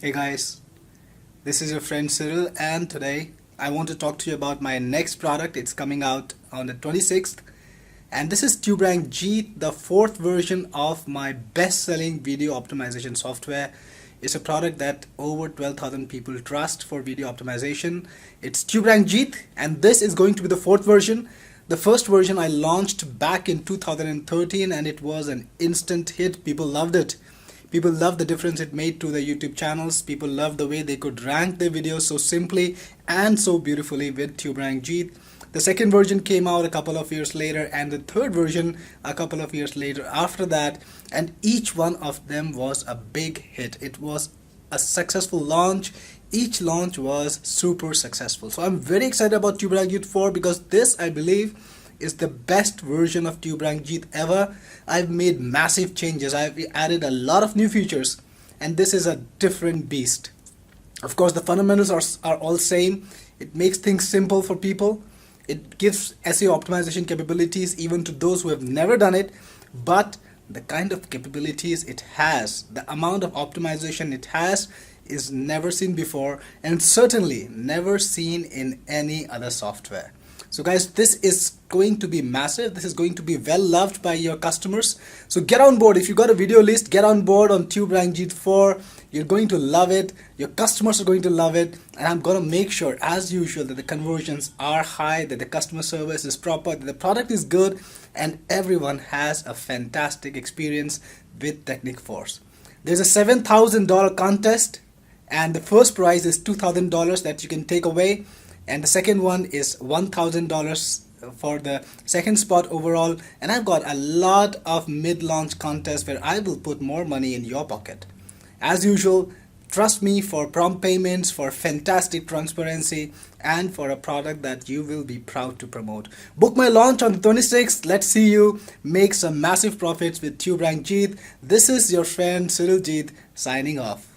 Hey guys, this is your friend Cyril, and today I want to talk to you about my next product. It's coming out on the 26th, and this is Tuberank Jeet, the fourth version of my best-selling video optimization software. It's a product that over 12,000 people trust for video optimization. It's Tuberank Jeet, and this is going to be the fourth version. The first version I launched back in 2013, and it was an instant hit. People loved it. People loved the difference it made to the YouTube channels. People loved the way they could rank their videos so simply and so beautifully with Tuberank Jeet. The second version came out a couple of years later, and the third version a couple of years later after that, and each one of them was a big hit. It was a successful launch. Each launch was super successful. So I'm very excited about Tuberank Jeet 4 because this, I believe, is the best version of Tuberank Jeet ever. I've made massive changes. I've added a lot of new features, and this is a different beast. Of course, the fundamentals are all same. It makes things simple for people. It gives SEO optimization capabilities even to those who have never done it, but the kind of capabilities it has, the amount of optimization it has, is never seen before, and certainly never seen in any other software. So guys, this is going to be massive. This is going to be well loved by your customers. So get on board. If you got a video list, get on board on Tuberank Jeet 4. You're going to love it. Your customers are going to love it. And I'm going to make sure, as usual, that the conversions are high, that the customer service is proper, that the product is good, and everyone has a fantastic experience with Technic Force. There's a $7,000 contest, and the first prize is $2,000 that you can take away. And the second one is $1,000 for the second spot overall. And I've got a lot of mid-launch contests where I will put more money in your pocket. As usual, trust me for prompt payments, for fantastic transparency, and for a product that you will be proud to promote. Book my launch on the 26th. Let's see you make some massive profits with Tuberank Jeet. This is your friend Cyril Jeet signing off.